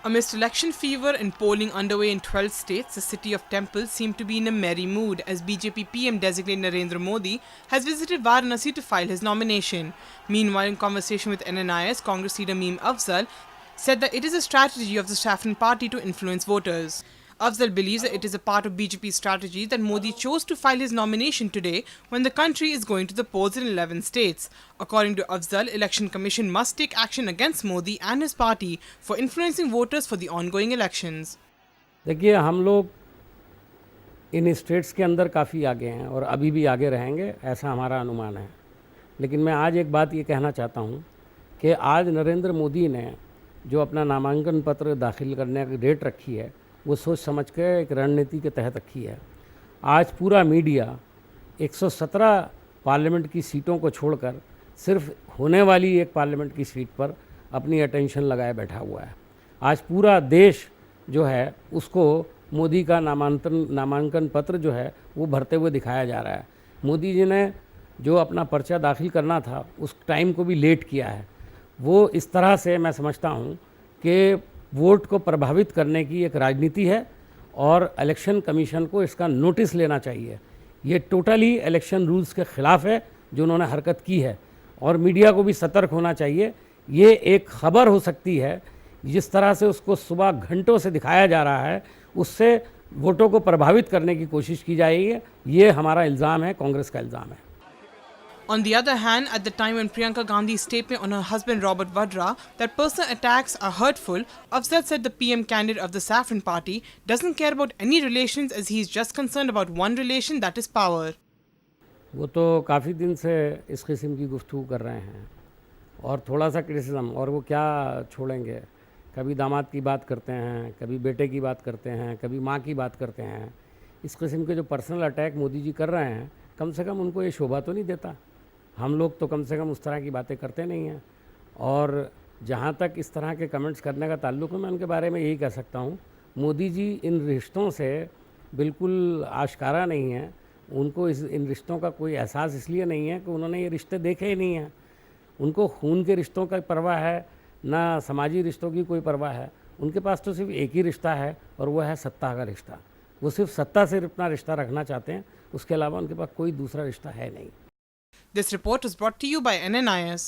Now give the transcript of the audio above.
Amidst election fever and polling underway in 12 states, the city of Temple seemed to be in a merry mood as BJP PM designate Narendra Modi has visited Varanasi to file his nomination. Meanwhile, in conversation with NNIS, Congress leader Meem Afzal said that it is a strategy of the Saffron party to influence voters. Afzal believes that it is a part of BJP's strategy that Modi chose to file his nomination today when the country is going to the polls in 11 states. According to Afzal, Election Commission must take action against Modi and his party for influencing voters for the ongoing elections. देखिए, हम लोग इन states के अंदर काफ़ी आगे हैं और अभी भी आगे रहेंगे, ऐसा हमारा अनुमान है। लेकिन मैं आज एक बात ये कहना चाहता हूँ कि आज नरेंद्र मोदी ने जो अपना नामांकन पत्र दाखिल करने की डेट रखी है, वो सोच समझ के एक रणनीति के तहत रखी है। आज पूरा मीडिया 117 पार्लियामेंट की सीटों को छोड़कर सिर्फ होने वाली एक पार्लियामेंट की सीट पर अपनी अटेंशन लगाए बैठा हुआ है। आज पूरा देश जो है उसको मोदी का नामांकन पत्र जो है वो भरते हुए दिखाया जा रहा है। मोदी जी ने जो अपना पर्चा दाखिल करना था उस टाइम को भी लेट किया है। वो इस तरह से मैं समझता हूँ कि वोट को प्रभावित करने की एक राजनीति है और इलेक्शन कमीशन को इसका नोटिस लेना चाहिए। ये टोटली इलेक्शन रूल्स के ख़िलाफ़ है जो उन्होंने हरकत की है और मीडिया को भी सतर्क होना चाहिए। ये एक खबर हो सकती है, जिस तरह से उसको सुबह घंटों से दिखाया जा रहा है उससे वोटों को प्रभावित करने की कोशिश की जाएगी। ये हमारा इल्ज़ाम है, कांग्रेस का इल्ज़ाम है। On the other hand, at the time when Priyanka Gandhi's statement on her husband Robert Vadra that personal attacks are hurtful, Afzal said the PM candidate of the Saffron party doesn't care about any relations as he is just concerned about one relation, that is power. वो तो काफ़ी दिन से इस किस्म की गुफ्तगू कर रहे हैं और थोड़ा सा क्रिटिसिज्म, और वो क्या छोड़ेंगे। कभी दामाद की बात करते हैं, कभी बेटे की बात करते हैं, कभी माँ की बात करते हैं। इस किस्म के जो पर्सनल अटैक मोदी जी कर रहे हैं, कम से कम उनको ये शोभा तो नहीं देता। हम लोग तो कम से कम उस तरह की बातें करते नहीं हैं। और जहाँ तक इस तरह के कमेंट्स करने का ताल्लुक़ है, मैं उनके बारे में यही कह सकता हूँ, मोदी जी इन रिश्तों से बिल्कुल आश्कारा नहीं है। उनको इन रिश्तों का कोई एहसास इसलिए नहीं है कि उन्होंने ये रिश्ते देखे ही नहीं हैं। उनको खून के रिश्तों का परवाह है, ना समाजी रिश्तों की कोई परवाह है। उनके पास तो सिर्फ एक ही रिश्ता है और वो है सत्ता का रिश्ता। वो सिर्फ सत्ता से अपना रिश्ता रखना चाहते हैं, उसके अलावा उनके पास कोई दूसरा रिश्ता है नहीं। This report was brought to you by NNIS.